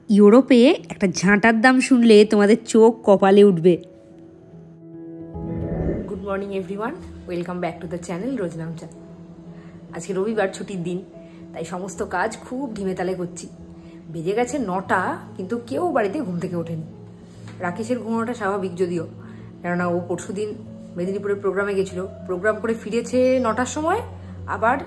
ইউরোপে একটা ঝাঁটার দাম শুনলে তোমাদের চোখ কপালে উঠবে। Good morning everyone, welcome back to the channel Rojnamcha. আজকে রবিবার, ছুটির দিন, তাই সমস্ত কাজ খুব ঢিমেতালে করছি। বেজে গেছে 9টা, কিন্তু কেউ বাড়িতে ঘুম থেকে ওঠেনি। রাকেশের ঘুমানোটা স্বাভাবিক যদিও, কেননা ও পরশুদিন মেদিনীপুরের প্রোগ্রামে গেছিল। প্রোগ্রাম করে ফিরেছে 9টার সময়, আবার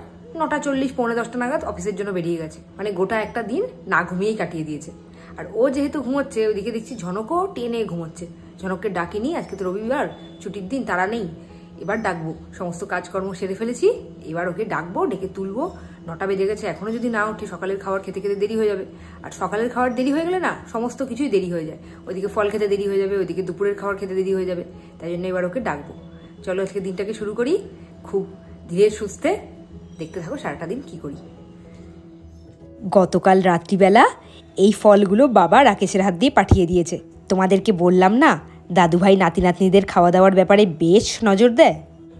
9:40 পৌনে 10টা নাগাদ অফিসের জন্য বেরিয়ে গেছে। মানে গোটা একটা দিন না ঘুমিয়েই কাটিয়ে দিয়েছে। আর ও যেহেতু ঘুমোচ্ছে, ওইদিকে দেখছি ঝনকও টেনে ঘুমোচ্ছে। ঝনককে ডাকিনি, আজকে তো রবিবার, ছুটির দিন, তারা নেই। এবার ডাকবো, সমস্ত কাজকর্ম সেরে ফেলেছি, এবার ওকে ডাকবো, ডেকে তুলবো। 9টা বেজে গেছে, এখনো যদি না উঠি সকালের খাবার খেতে খেতে দেরি হয়ে যাবে। আর সকালের খাবার দেরি হয়ে গেলে না, সমস্ত কিছুই দেরি হয়ে যায়। ওইদিকে ফল খেতে দেরি হয়ে যাবে, ওইদিকে দুপুরের খাবার খেতে দেরি হয়ে যাবে। তাই জন্য এবার ওকে ডাকবো। চলো আজকে দিনটাকে শুরু করি খুব ধীরে সুস্থে। দেখতে থাকো সারাটা দিন কি করি। গতকাল রাত্রিবেলা এই ফলগুলো বাবা রাকেশের হাত দিয়ে পাঠিয়ে দিয়েছে। তোমাদেরকে বললাম না, দাদুভাই নাতি নাতনিদের খাওয়া দাওয়ার ব্যাপারে বেশ নজর দেয়।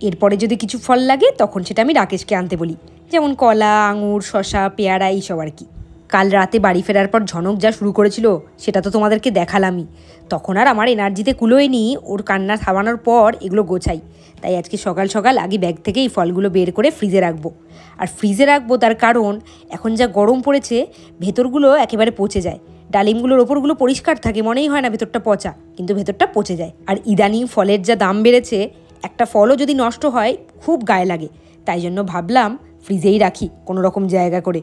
এরপরে যদি কিছু ফল লাগে তখন সেটা আমি রাকেশকে আনতে বলি, যেমন কলা, আঙুর, শসা, পেয়ারা, এইসব আর কি। কাল রাতে বাড়ি ফেরার পর ঝনক যা শুরু করেছিল সেটা তো তোমাদেরকে দেখালামই। তখন আর আমার এনার্জিতে কুলোয়নি ওর কান্না থামানোর পর এগুলো গোছাই। তাই আজকে সকাল সকাল আগে ব্যাগ থেকে এই ফলগুলো বের করে ফ্রিজে রাখবো। আর ফ্রিজে রাখবো তার কারণ, এখন যা গরম পড়েছে ভেতরগুলো একেবারে পচে যায়। ডালিমগুলোর ওপরগুলো পরিষ্কার থাকে, মনেই হয় না ভেতরটা পচা, কিন্তু ভেতরটা পচে যায়। আর ইদানিং ফলের যা দাম বেড়েছে, একটা ফলও যদি নষ্ট হয় খুব গায়ে লাগে। তাই জন্য ভাবলাম ফ্রিজেই রাখি কোনো রকম জায়গা করে।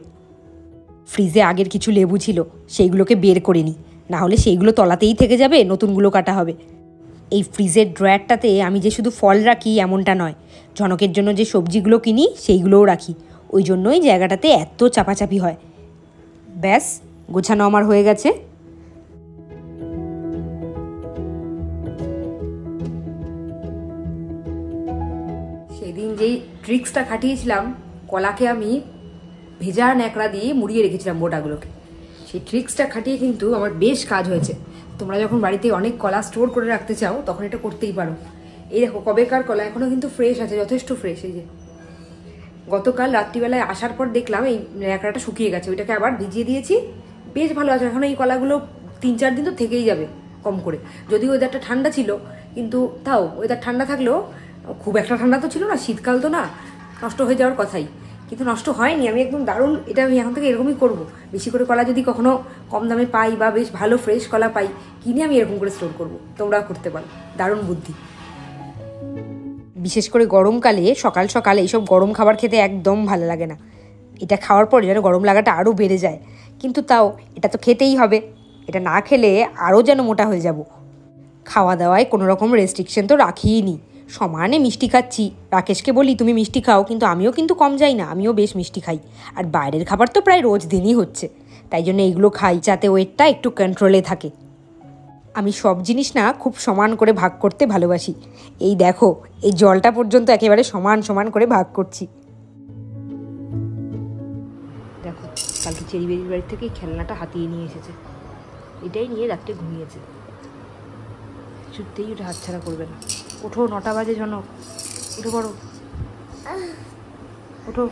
ফ্রিজে আগের কিছু লেবু ছিল, সেইগুলোকে বের করে নিই, নাহলে সেইগুলো তলাতেই থেকে যাবে, নতুনগুলো কাটা হবে। এই ফ্রিজের ড্রয়ারটাতে আমি যে শুধু ফল রাখি এমনটা নয়, ঝনকের জন্য যে সবজিগুলো কিনি সেইগুলোও রাখি। ওই জন্যই জায়গাটাতে এত চাপাচাপি হয়। ব্যাস, গোছানো আমার হয়ে গেছে। সেদিন যেই ট্রিক্সটা খাটিয়েছিলাম, কলাকে আমি ভেজা ন্যাকড়া দিয়ে মুড়িয়ে রেখেছিলাম বোটাগুলোকে, সেই ট্রিক্সটা খাটিয়ে কিন্তু আমার বেশ কাজ হয়েছে। তোমরা যখন বাড়িতে অনেক কলা স্টোর করে রাখতে চাও তখন এটা করতেই পারো। এই দেখো কবেকার কলা, এখনও কিন্তু ফ্রেশ আছে, যথেষ্ট ফ্রেশ। এই যে গতকাল রাত্রিবেলায় আসার পর দেখলাম এই ন্যাকড়াটা শুকিয়ে গেছে, ওইটাকে আবার ভিজিয়ে দিয়েছি, বেশ ভালো আছে। এখন এই কলাগুলো 3-4 দিন তো থেকেই যাবে কম করে। যদিও ওয়েদারটা ঠান্ডা ছিল, কিন্তু তাও ওয়েদার ঠান্ডা থাকলেও খুব একটা ঠান্ডা তো ছিল না, শীতকাল তো না, নষ্ট হয়ে যাওয়ার কথাই। কিন্তু নষ্ট হয়নি, আমি একদম দারুণ, এটা আমি এখন থেকে এরকমই করব। বেশি করে কলা যদি কখনো কম দামে পাই বা বেশ ভালো ফ্রেশ কলা পাই, কিনে আমি এরকম করে স্টোর করব। তোমরাও করতে পারো, দারুণ বুদ্ধি। বিশেষ করে গরমকালে সকাল সকাল এইসব গরম খাবার খেতে একদম ভালো লাগে না। এটা খাওয়ার পর যেন গরম লাগাটা আরও বেড়ে যায়, কিন্তু তাও এটা তো খেতেই হবে। এটা না খেলে আরও যেন মোটা হয়ে যাব। খাওয়া দাওয়ায় কোনো রকম রেস্ট্রিকশন তো রাখিই নি, সমানে মিষ্টি খাচ্ছি। রাকেশকে বলি তুমি মিষ্টি খাও, কিন্তু আমিও কিন্তু কম যাই না, আমিও বেশ মিষ্টি খাই। আর বাইরের খাবার তো প্রায় রোজ দিনই হচ্ছে, তাই জন্য এইগুলো খাই যাতে ওয়েটটা একটু কন্ট্রোলে থাকে। আমি সব জিনিস না খুব সমান করে ভাগ করতে ভালোবাসি। এই দেখো, এই জলটা পর্যন্ত একেবারে সমান সমান করে ভাগ করছি। দেখো কালকে চেরিবেরির বাড়ি থেকে খেলনাটা হাতিয়ে নিয়ে এসেছে, এটাই নিয়ে রাত্রে ঘুমিয়েছে। কিছুতেই ওটা হাতছাড়া করবে না। ওঠো, 9টা বাজে, জনক উঠে পড়ো, ওঠো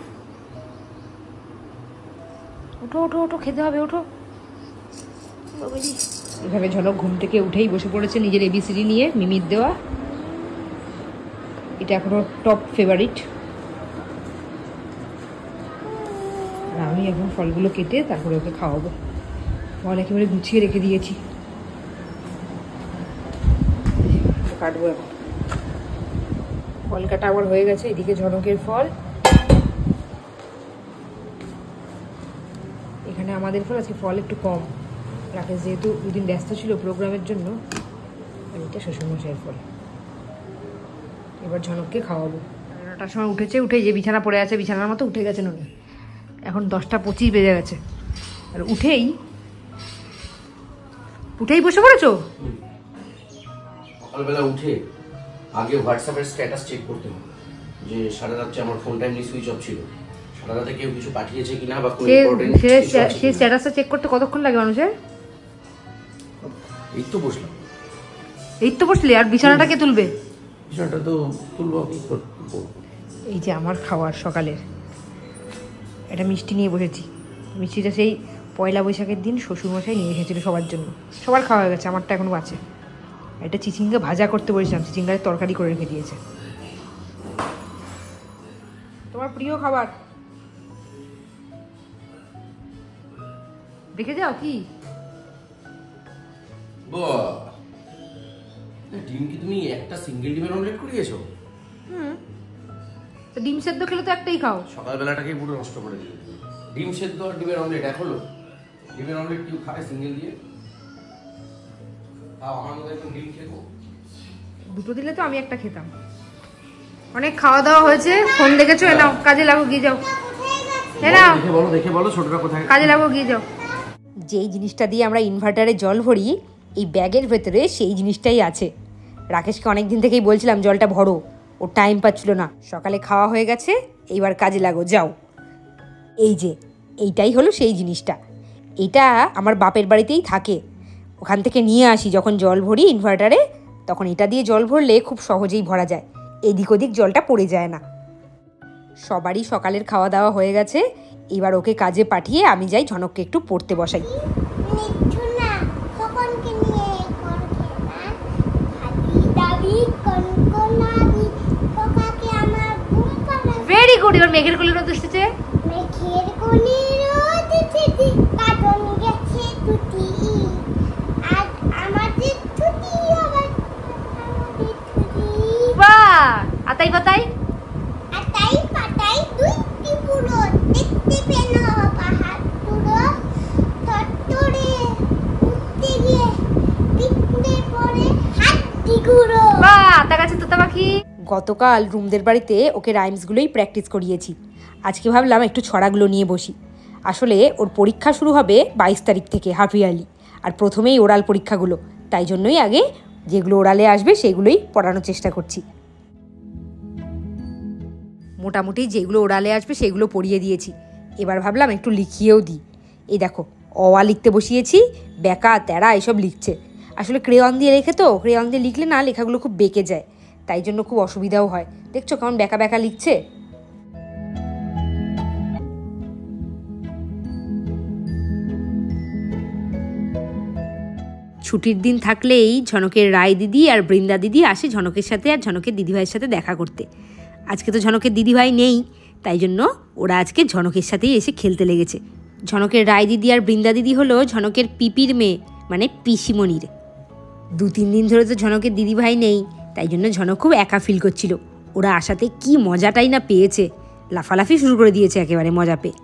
ওঠো ওঠো ওঠো, খেতে হবে, ওঠো। এভাবে ঝনক ঘুম থেকে উঠেই বসে পড়েছে নিজের এবিসিডি নিয়ে, মিমির দেওয়া। এটা এখনো টপ ফেভারিট। আর আমি এখন ফলগুলো কেটে তারপরে ওকে খাওয়াবো। ফল একেবারে গুছিয়ে রেখে দিয়েছি, কাটবো এখন। ফল কাটা আমার হয়ে গেছে। এদিকে ঝনকের ফল, এখানে আমাদের ফল। আজকে ফল একটু কম, রাকেশ যেহেতু দুদিন ব্যস্ত ছিল প্রোগ্রামের জন্য। আর এটা শ্বশুরমশাইয়ের ফল। এবার ঝনককে খাওয়াবো। 9টার সময় উঠেছে, উঠে যে বিছানা পড়ে আছে বিছানার মতো উঠে গেছে ননি। এখন 10টা 25 বেজে গেছে, আর উঠেই বসে পড়েছো। সকালবেলা উঠে আগে হোয়াটসঅ্যাপের স্ট্যাটাস চেক করতে হবে, যে সারা রাত্রে আমার ফোনটা এমনি সুইচ অফ ছিল, সারা রাতে কেউ কিছু পাঠিয়েছে কিনা বা কোনো ইম্পর্টেন্ট। সেই স্ট্যাটাসটা চেক করতে কতক্ষণ লাগে মানুষের? এই তো বসলাম। এই তো বসলে, আর বিছানাটা কে তুলবে? বিছানাটা তো তুলবো আমি। এই যে আমার খাওয়ার সকালের, এটা মিষ্টি নিয়ে বসেছি। মিষ্টিটা সেই পয়লা বৈশাখের দিন শ্বশুরমশাই নিয়ে এসেছিলো সবার জন্য, সবার খাওয়া হয়ে গেছে, আমারটা এখনও আছে। এটা চিচিঙ্গা ভাজা করতে বলেছিলাম, চিচিঙ্গার তরকারি করে রেখে দিয়েছে। তোমার প্রিয় খাবার দেখে যাও কি? ডিম কি তুমি একটা সিঙ্গেল ডিমের অমলেট করিয়েছো? তো ডিম সেদ্ধ খেলে তো একটাই খাও। সকালবেলাটাকেই পুরো নষ্ট করে দিলে। ডিম সেদ্ধ আর ডিমের অমলেট এক হলো? ডিমের অমলেট কেউ খায় সিঙ্গেল দিয়ে? তাও আমার মতো একদম ডিম খেবো। দুটো দিলে তো আমি একটা খেতাম। অনেক খাওয়া দাওয়া হয়েছে, ফোন দেখেছো, এনাও কাজে লাগো, গিয়ে যাও। দেখে বলো ছোটটা কোথায়? কাজে লাগো, গিয়ে যাও। যেই জিনিসটা দিয়ে আমরা ইনভার্টারে জল ভরি, এই ব্যাগের ভেতরে সেই জিনিসটাই আছে। রাকেশকে অনেক দিন থেকেই বলছিলাম জলটা ভরো, ও টাইম পাচ্ছিল না। সকালে খাওয়া হয়ে গেছে, এইবার কাজে লাগো, যাও। এই যে এইটাই হলো সেই জিনিসটা। এটা আমার বাপের বাড়িতেই থাকে, ওখান থেকে নিয়ে আসি যখন জল ভরি ইনভার্টারে, তখন এটা দিয়ে জল ভরলে খুব সহজেই ভরা যায়, এদিক ওদিক জলটা পড়ে যায় না। সবারই সকালের খাওয়া দাওয়া হয়ে গেছে, এবার ওকে কাজে পাঠিয়ে আমি যাই ঝনককে একটু পড়তে বসাই। ভেরি গুড, এবার মেঘের কোলে রোদ এসেছে। আতাই পাতাই গতকাল রুমদের বাড়িতে ওকে রাইমসগুলোই প্র্যাকটিস করিয়েছি। আজকে ভাবলাম একটু ছড়াগুলো নিয়ে বসি। আসলে ওর পরীক্ষা শুরু হবে 22 তারিখ থেকে, হাফ ইয়ারলি, আর প্রথমেই ওরাল পরীক্ষাগুলো, তাই জন্যই আগে যেগুলো ওরালে আসবে সেগুলোই পড়ানোর চেষ্টা করছি। মোটামুটি যেগুলো ওরালে আসবে সেগুলো পড়িয়ে দিয়েছি, এবার ভাবলাম একটু লিখিয়েও দিই। এই দেখো, অ লিখতে বসিয়েছি, ব্যাকা তেরা এসব লিখছে। আসলে ক্রেয়ন দিয়ে রেখে তো, ক্রেয়ন দিয়ে লিখলে না লেখাগুলো খুব বেঁকে যায়, তাই জন্য খুব অসুবিধাও হয়। দেখছো কেমন ব্যাকা ব্যাকা লিখছে। ছুটির দিন থাকলেই ঝনকের রায় দিদি আর বৃন্দা দিদি আসে ঝনকের সাথে আর ঝনকের দিদিভাইয়ের সাথে দেখা করতে। আজকে তো ঝনকের দিদিভাই নেই, তাই জন্য ওরা আজকে ঝনকের সাথেই এসে খেলতে লেগেছে। ঝনকের রায় দিদি আর বৃন্দা দিদি হলো ঝনকের পিপির মেয়ে, মানে পিসিমণির। 2-3 দিন ধরে তো ঝনকের দিদিভাই নেই, তাই জন্য ঝনক খুব একা ফিল করছিল। ওরা আসাতে কি মজাটাই না পেয়েছে, লাফালাফি শুরু করে দিয়েছে একেবারে মজা পেয়ে।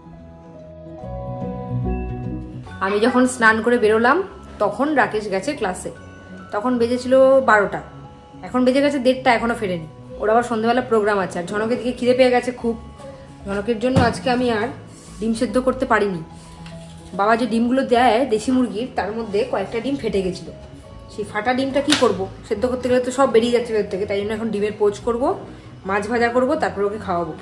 আমি যখন স্নান করে বেরোলাম তখন রাকেশ গেছে ক্লাসে, তখন বেজেছিল 12টা, এখন বেজে গেছে 1:30, এখনও ফেরেনি। ওর আবার সন্ধ্যেবেলা প্রোগ্রাম আছে, আর ঝনকের দিকে খিদে পেয়ে গেছে খুব। ঝনকের জন্য আজকে আমি আর ডিম সেদ্ধ করতে পারিনি। বাবা যে ডিমগুলো দেয় দেশি মুরগির, তার মধ্যে কয়েকটা ডিম ফেটে গেছিলো। সেই ফাটা ডিমটা কি করব, সেদ্ধ করতে গেলে তো সব বেরিয়ে যাচ্ছে ভেতর থেকে, তাই জন্য এখন ডিমের পোচ করব, মাছ ভাজা করব, তারপর ওকে খাওয়াবো।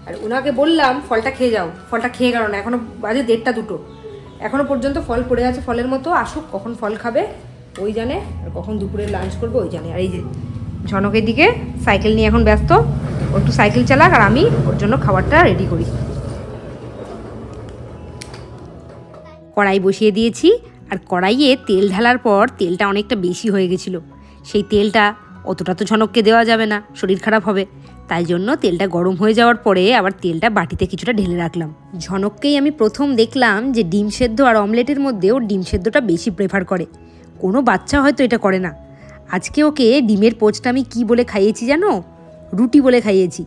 আর ওনাকে বললাম ফলটা খেয়ে যাও, ফলটা খেয়ে গেল না, এখনো বাজে 1:30-2, এখনো পর্যন্ত ফল পড়ে আছে ফলের মতো। আসুক, কখন ফল খাবে ওই জানে, আর কখন দুপুরে লাঞ্চ করবে ওই জানে। আর এই যে ঝনকের দিকে সাইকেল নিয়ে এখন ব্যস্ত, ও একটু সাইকেল চালাক আর আমি ওর জন্য খাবারটা রেডি করি। কড়াই বসিয়ে দিয়েছি, আর কড়াইয়ে তেল ঢালার পর তেলটা অনেকটা বেশি হয়ে গেছিলো। সেই তেলটা অতটা তো ঝনককে দেওয়া যাবে না, শরীর খারাপ হবে, তাই জন্য তেলটা গরম হয়ে যাওয়ার পরে আবার তেলটা বাটিতে কিছুটা ঢেলে রাখলাম। ঝনককেই আমি প্রথম দেখলাম যে ডিম সেদ্ধ আর অমলেটের মধ্যেও ডিম সেদ্ধটা বেশি প্রেফার করে। কোনো বাচ্চা হয়তো এটা করে না। আজকে ওকে ডিমের পোচটা আমি কি বলে খাইয়েছি জানো? রুটি বলে খাইয়েছি।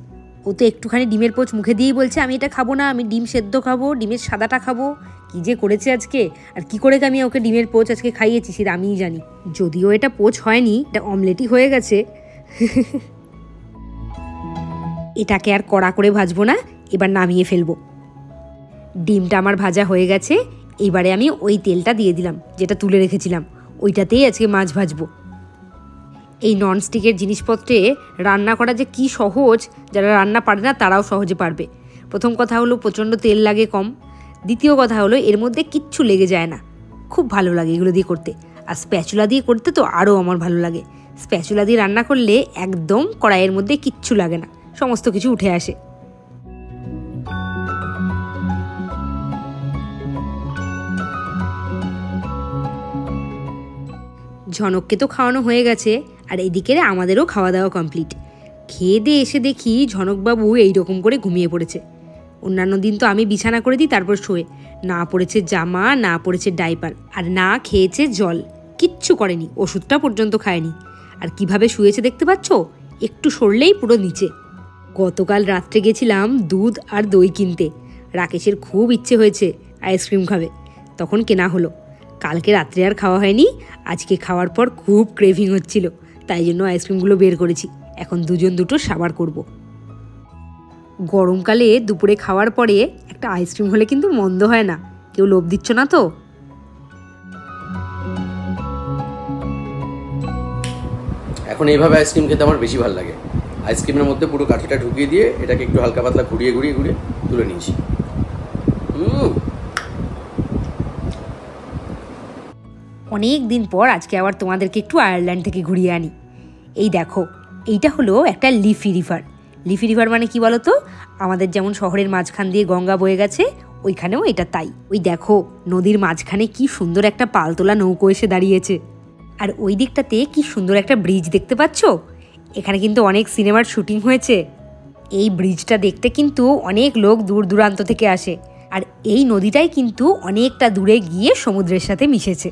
ও তো একটুখানি ডিমের পোচ মুখে দিয়েই বলছে আমি এটা খাবো না, আমি ডিম সেদ্ধ খাবো, ডিমের সাদাটা খাবো। কী যে করেছে আজকে, আর কি করে আমি ওকে ডিমের পোচ আজকে খাইয়েছি সেটা আমিই জানি। যদিও এটা পোচ হয়নি, এটা অমলেটই হয়ে গেছে। এটাকে আর কড়া করে ভাজবো না, এবার নামিয়ে ফেলবো। ডিমটা আমার ভাজা হয়ে গেছে, এইবারে আমি ওই তেলটা দিয়ে দিলাম যেটা তুলে রেখেছিলাম, ওইটাতেই আজকে মাছ ভাজবো। এই ননস্টিকের জিনিসপত্রে রান্না করা যে কি সহজ, যারা রান্না পারে না তারাও সহজে পারবে। প্রথম কথা হলো প্রচণ্ড তেল লাগে কম, দ্বিতীয় কথা হলো এর মধ্যে কিচ্ছু লেগে যায় না, খুব ভালো লাগে এগুলো দিয়ে করতে। আর স্প্যাচুলা দিয়ে করতে তো আরও আমার ভালো লাগে। স্প্যাচুলা দিয়ে রান্না করলে একদম কড়াইয়ের মধ্যে কিচ্ছু লাগে না, সমস্ত কিছু উঠে আসে। ঝনককে তো খাওয়ানো হয়ে গেছে, আর এদিকে আমাদেরও খাওয়া দাওয়া কমপ্লিট। খেয়ে দিয়ে এসে দেখি ঝনকবাবু এইরকম করে ঘুমিয়ে পড়েছে। অন্যান্য দিন তো আমি বিছানা করে দিই, তারপর শোয়ে। না পড়েছে জামা, না পড়েছে ডাইপার, আর না খেয়েছে জল, কিচ্ছু করেনি, ওষুধটা পর্যন্ত খায়নি। আর কিভাবে শুয়েছে দেখতে পাচ্ছ, একটু সরলেই পুরো নিচে। গতকাল রাত্রে গেছিলাম দুধ আর দই কিনতে। রাকেশের খুব ইচ্ছে হয়েছে আইসক্রিম খাবে, তখন কেনা হলো। কালকে রাত্রে আর খাওয়া হয়নি, আজকে খাওয়ার পর খুব ক্রেভিং হচ্ছিল, তাই জন্য আইসক্রিমগুলো বের করেছি। এখন দুজন দুটো সাবার করব। গরমকালে দুপুরে খাওয়ার পরে একটা আইসক্রিম হলে কিন্তু মন্দ হয় না। কেউ লোভ দিচ্ছ না তো? এখন এইভাবে আইসক্রিম খেতে আমার বেশি ভালো লাগে। আইসক্রিমের মধ্যে পুরো কাঠিটা ঢুকিয়ে দিয়ে এটাকে একটু হালকা পাতলা ঘুরিয়ে ঘুরিয়ে ঘুরিয়ে তুলে নিয়েছি। অনেক দিন পর আজকে আবার তোমাদেরকে একটু আয়ারল্যান্ড থেকে ঘুরিয়ে আনি। এই দেখো, এইটা হলো একটা লিফি রিভার। লিফি রিভার মানে কি বলো তো? আমাদের যেমন শহরের মাঝখান দিয়ে গঙ্গা বয়ে গেছে, ওইখানেও এটা তাই। ওই দেখো, নদীর মাঝখানে কি সুন্দর একটা পালতোলা নৌকো এসে দাঁড়িয়েছে। আর ওই দিকটাতে কি সুন্দর একটা ব্রিজ দেখতে পাচ্ছ। এখানে কিন্তু অনেক সিনেমার শুটিং হয়েছে। এই ব্রিজটা দেখতে কিন্তু অনেক লোক দূর দূরান্ত থেকে আসে। আর এই নদীটাই কিন্তু অনেকটা দূরে গিয়ে সমুদ্রের সাথে মিশেছে।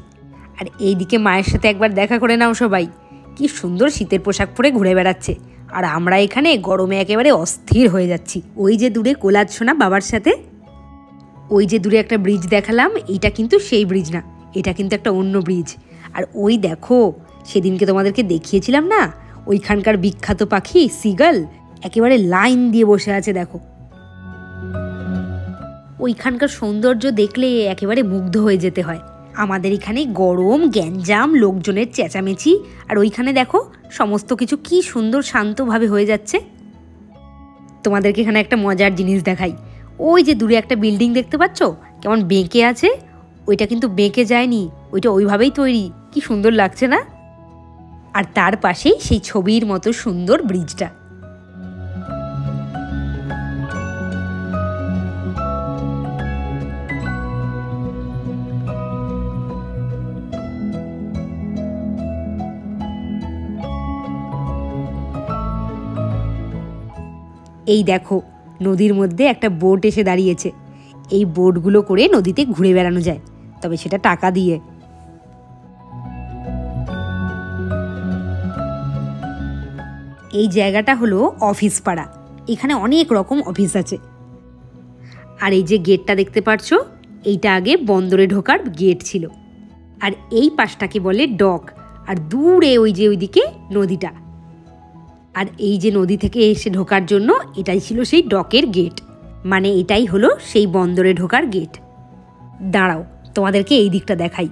আর এই দিকে মায়ের সাথে একবার দেখা করে নাও সবাই, কি সুন্দর শীতের পোশাক পরে ঘুরে বেড়াচ্ছে। আর আমরা এখানে গরমে একেবারে অস্থির হয়ে যাচ্ছি। ওই যে দূরে কোলাচ্ছ না বাবার সাথে, ওই যে দূরে একটা ব্রিজ দেখালাম, এইটা কিন্তু সেই ব্রিজ না, এটা কিন্তু একটা অন্য ব্রিজ। আর ওই দেখো, সেদিনকে তোমাদেরকে দেখিয়েছিলাম না, ওইখানকার বিখ্যাত পাখি সিগাল একেবারে লাইন দিয়ে বসে আছে। দেখো, ওইখানকার সৌন্দর্য দেখলে একেবারে মুগ্ধ হয়ে যেতে হয়। আমাদের এখানে গরম, গ্যাঞ্জাম, লোকজনের চেঁচামেচি, আর ওইখানে দেখো সমস্ত কিছু কি সুন্দর শান্তভাবে হয়ে যাচ্ছে। তোমাদেরকে এখানে একটা মজার জিনিস দেখাই। ওই যে দূরে একটা বিল্ডিং দেখতে পাচ্ছ, কেমন বেঁকে আছে? ওইটা কিন্তু বেঁকে যায়নি, ওইটা ওইভাবেই তৈরি। কি সুন্দর লাগছে না? আর তার পাশেই সেই ছবির মতো সুন্দর ব্রিজটা। এই দেখো, নদীর মধ্যে একটা বোট এসে দাঁড়িয়েছে। এই বোটগুলো করে নদীতে ঘুরে বেড়ানো যায়, তবে সেটা টাকা দিয়ে। এই জায়গাটা হলো অফিস পাড়া। এখানে অনেক রকম অফিস আছে। আর এই যে গেটটা দেখতে পাচ্ছ, এইটা আগে বন্দরে ঢোকার গেট ছিল। আর এই পাশটাকে বলে ডক। আর দূরে ওই যে ওইদিকে নদীটা। আর এই যে নদী থেকে এসে ঢোকার জন্য এটাই ছিল সেই ডকের গেট, মানে এটাই হলো সেই বন্দরে ঢোকার গেট। দাঁড়াও, তোমাদেরকে এই দিকটা দেখাই।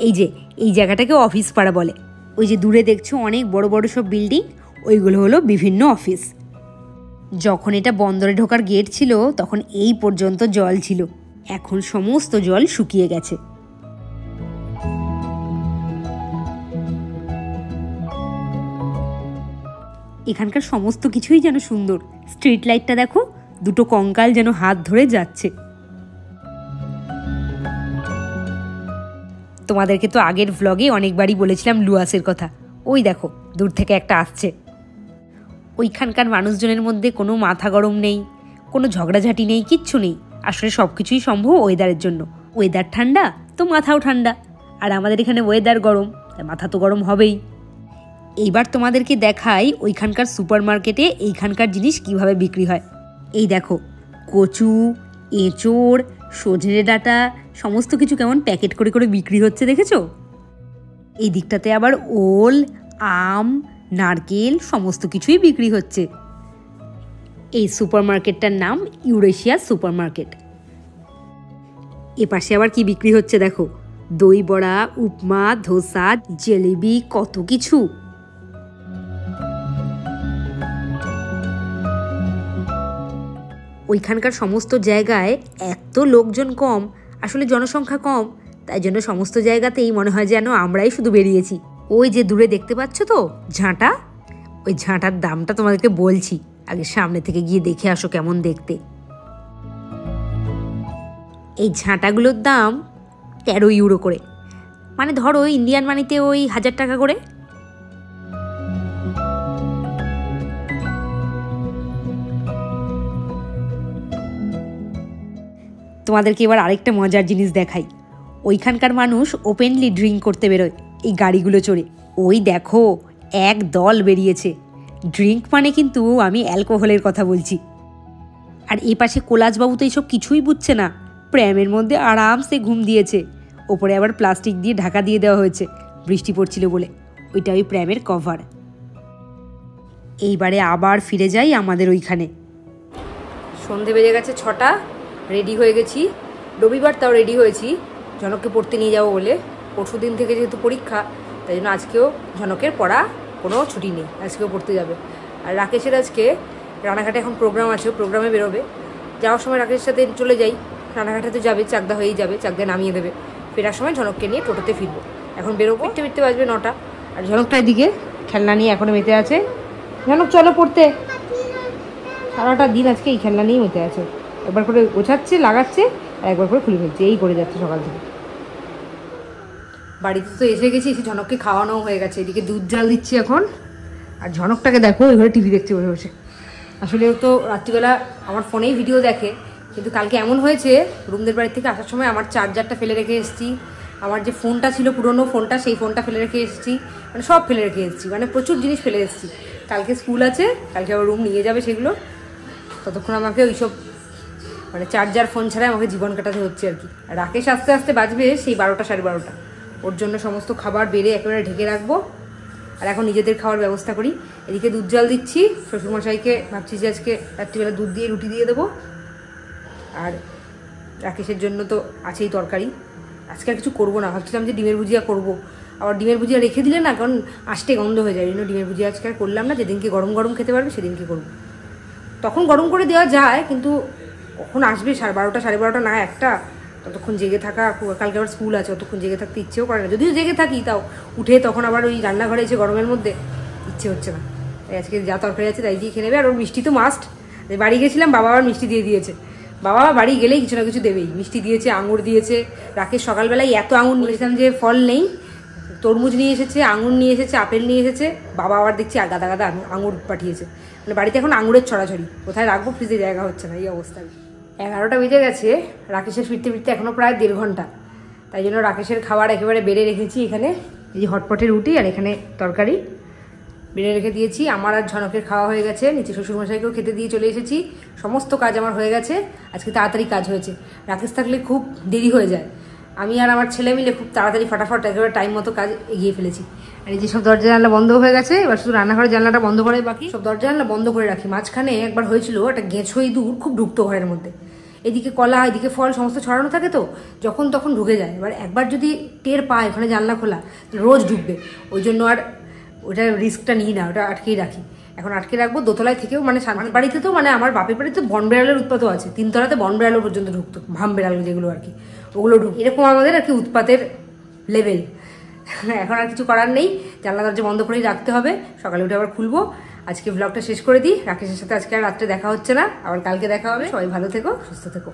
এই যে এই জায়গাটাকে অফিস পাড়া বলে। ওই যে দূরে দেখছো অনেক বড় বড় সব বিল্ডিং, ওইগুলো হলো বিভিন্ন অফিস। যখন এটা বন্দরে ঢোকার গেট ছিল তখন এই পর্যন্ত জল ছিল, এখন সমস্ত জল শুকিয়ে গেছে। এখানকার সমস্ত কিছুই যেন সুন্দর। স্ট্রিট লাইটটা দেখো, দুটো কঙ্কাল যেন হাত ধরে যাচ্ছে। তোমাদেরকে তো আগের ভ্লগে অনেকবারই বলেছিলাম লুয়াসের কথা। ওই দেখো দূর থেকে একটা আসছে। ওইখানকার মানুষজনের মধ্যে কোনো মাথা গরম নেই, কোনো ঝগড়াঝাটি নেই, কিচ্ছু নেই। আসলে সব কিছুই সম্ভব ওয়েদারের জন্য। ওয়েদার ঠান্ডা তো মাথাও ঠান্ডা, আর আমাদের এখানে ওয়েদার গরম, তাই মাথা তো গরম হবেই। এইবার তোমাদেরকে দেখাই ওইখানকার সুপার মার্কেটে এইখানকার জিনিস কিভাবে বিক্রি হয়। এই দেখো, কচু, এঁচোড়, সজনে ডাঁটা, সমস্ত কিছু কেমন প্যাকেট করে করে বিক্রি হচ্ছে, দেখেছো? এই দিকটাতে আবার ওল, আম, নারকেল সমস্ত কিছুই বিক্রি হচ্ছে। এই সুপার মার্কেটটার নাম ইউরেশিয়া সুপার মার্কেট। এপাশে আবার কি বিক্রি হচ্ছে দেখো, দই বড়া, উপমা, ধোসা, জিলিপি, কত কিছু। ওইখানকার সমস্ত জায়গায় এত লোকজন কম, আসলে জনসংখ্যা কম, তাই জন্য সমস্ত জায়গাতেই মনে হয় যেন আমরাই শুধু বেরিয়েছি। ওই যে দূরে দেখতে পাচ্ছ তো ঝাঁটা, ওই ঝাঁটার দামটা তোমাদেরকে বলছি, আগে সামনে থেকে গিয়ে দেখে আসো কেমন দেখতে। এই ঝাঁটাগুলোর দাম 13 ইউরো করে। মানে ধরো ইন্ডিয়ান মানিতে ওই 1000 টাকা করে। তোমাদেরকে এবার আরেকটা মজার জিনিস দেখাই। ওইখানকার মানুষ ওপেনলি ড্রিঙ্ক করতে বেরোয় এই গাড়িগুলো চড়ে। ওই দেখো এক দল বেরিয়েছে। ড্রিঙ্ক মানে কিন্তু আমি অ্যালকোহলের কথা বলছি। আর এই পাশে কোলাজবাবু তো এইসব কিছুই বুঝছে না, প্রেমের মধ্যে আরামসে ঘুম দিয়েছে। ওপরে আবার প্লাস্টিক দিয়ে ঢাকা দিয়ে দেওয়া হয়েছে বৃষ্টি পড়ছিল বলে, ওইটা ওই প্রেমের কভার। এইবারে আবার ফিরে যাই আমাদের ওইখানে। সন্ধে বেজে গেছে 6টা, রেডি হয়ে গেছি। রবিবার তাও রেডি হয়েছি ঝনককে পড়তে নিয়ে যাবো বলে। পরশু দিন থেকে যেহেতু পরীক্ষা, তাই জন্য আজকেও ঝনকের পড়া কোনো ছুটি নেই, আজকেও পড়তে যাবে। আর রাকেশের আজকে রানাঘাটে এখন প্রোগ্রাম আছে, প্রোগ্রামে বেরোবে। যাওয়ার সময় রাকেশের সাথে চলে যাই, রানাঘাটে তো যাবে, চাকদা হয়েই যাবে, চাকদায় নামিয়ে দেবে। ফেরার সময় ঝনককে নিয়ে টোটোতে ফিরবো। এখন বেরোবো, ফিরতে বাজবে 9টা। আর ঝনকটা এদিকে খেলনা নিয়ে এখনও মেতে আছে। ঝনক চলো পড়তে। সারাটা দিন আজকে এই খেলনা নিয়েই মেতে আছে, একবার করে গোছাচ্ছে, লাগাচ্ছে, আর একবার করে খুলে ফেলছে, এই করে যাচ্ছে সকাল থেকে। বাড়িতে তো এসে গেছি, এসে ঝনককে খাওয়ানোও হয়ে গেছে। এদিকে দুধ জাল দিচ্ছি এখন। আর ঝনকটাকে দেখো ওই ঘরে টিভি দেখছে বসে বসে। আসলে ও তো রাত্রিবেলা আমার ফোনেই ভিডিও দেখে, কিন্তু কালকে এমন হয়েছে রুমদের বাড়ি থেকে আসার সময় আমার চার্জারটা ফেলে রেখে এসেছি, আমার যে ফোনটা ছিল পুরোনো ফোনটা, সেই ফোনটা ফেলে রেখে এসেছি, মানে সব ফেলে রেখে এসেছি, মানে প্রচুর জিনিস ফেলে এসেছি। কালকে স্কুল আছে, কালকে আবার রুম নিয়ে যাবে সেগুলো। ততক্ষণ আমাকে ওইসব মানে চার্জার ফোন ছাড়া আমাকে জীবন কাটাতে হচ্ছে আর কি। আর রাকেশ আস্তে আস্তে বাজবে সেই 12টা 12:30। ওর জন্য সমস্ত খাবার বেড়ে একেবারে ঢেকে রাখবো, আর এখন নিজেদের খাওয়ার ব্যবস্থা করি। এদিকে দুধ জাল দিচ্ছি, শ্বশুরমশাইকে ভাবছি যে আজকে রাত্রিবেলা দুধ দিয়ে রুটি দিয়ে দেবো। আর রাকেশের জন্য তো আছেই তরকারি। আজকে আর কিছু করবো না, ভাবছিলাম যে ডিমের ভুজিয়া করবো, আবার ডিমের ভুজিয়া রেখে দিলে না, কারণ আষ্টে গন্ধ হয়ে যায়। এই জন্য ডিমের ভুজিয়া আজকে আর করলাম না। যেদিনকে গরম গরম খেতে পারবে সেদিনকে করবো। তখন গরম করে দেওয়া যায়, কিন্তু কখন আসবে 12:30 12:30 না 1টা, ততক্ষণ জেগে থাকা। কালকে আবার স্কুল আছে, ততক্ষণ জেগে থাকতে ইচ্ছেও করে না। যদিও জেগে থাকি তাও উঠে তখন আবার ওই রান্নাঘরে এসে গরমের মধ্যে ইচ্ছে হচ্ছে না। তাই আজকে যা তরকারি আছে তাই দিয়ে খেয়ে নেবে। আর ওর মিষ্টি তো মাস্ট। বাড়ি গেছিলাম, বাবা আবার মিষ্টি দিয়ে দিয়েছে। বাবা বাড়ি গেলেই কিছু না কিছু দেবেই, মিষ্টি দিয়েছে, আঙুর দিয়েছে। রাকেশ সকালবেলায় এত আঙুর নিয়েছিলাম যে ফল নেই, তরমুজ নিয়ে এসেছে, আঙুর নিয়ে এসেছে, আপেল নিয়ে এসেছে। বাবা আবার দেখছি গাদা গাদা আঙুর পাঠিয়েছে। মানে বাড়িতে এখন আঙুরের ছড়াছড়ি, কোথায় রাখবো ফ্রিজে জায়গা হচ্ছে না, এই অবস্থায়। 11টা বেজে গেছে, রাকেশের ফিরতে ফিরতে এখনও প্রায় 1.5 ঘন্টা। তাই জন্য রাকেশের খাবার একেবারে বেড়ে রেখেছি এখানে। এই যে হটপটে রুটি আর এখানে তরকারি বেড়ে রেখে দিয়েছি। আমার আর ঝনকের খাওয়া হয়ে গেছে, নিচে শ্বশুরমশাইকেও খেতে দিয়ে চলে এসেছি। সমস্ত কাজ আমার হয়ে গেছে। আজকে তাড়াতাড়ি কাজ হয়েছে, রাকেশ থাকলে খুব দেরি হয়ে যায়। আমি আর আমার ছেলে মিলে খুব তাড়াতাড়ি ফাটাফাট একেবারে টাইম মতো কাজ এগিয়ে ফেলেছি। আর এই যে সব দরজা জানলা বন্ধ হয়ে গেছে, এবার শুধু রান্নাঘরের জানলাটা বন্ধ করে বাকি। সব দরজা জানলা বন্ধ করে রাখি। মাঝখানে একবার হয়েছিল একটা গেঁছো ইঁদুর খুব ঢুকতো ঘরের মধ্যে। এদিকে কলা, এদিকে ফল সমস্ত ছড়ানো থাকে, তো যখন তখন ঢুকে যায়। এবার একবার যদি টের পায় ওখানে জানলা খোলা, রোজ ঢুকবে। ওই জন্য আর ওটার রিস্কটা নিই না, ওটা আটকেই রাখি। এখন আটকে রাখবো। দোতলায় থেকেও মানে বাড়িতে তো মানে আমার বাপের বাড়িতে বন বেড়ালের উৎপাতও আছে। 3তলাতে বন বেড়ালও পর্যন্ত ঢুকতো, ভাম বেড়াল যেগুলো আর কি, ওগুলো ঢুক। এরকম আমাদের আর কি উৎপাতের লেভেল। এখন আর কিছু করার নেই, জানলা দরজা বন্ধ করেই রাখতে হবে। সকালে উঠে আবার খুলবো। আজকে ব্লগটা শেষ করে দিই। রাকেশের সাথে আজকে আর রাত্রে দেখা হচ্ছে না, আবার কালকে দেখা হবে। সবাই ভালো থেকো, সুস্থ থেকো।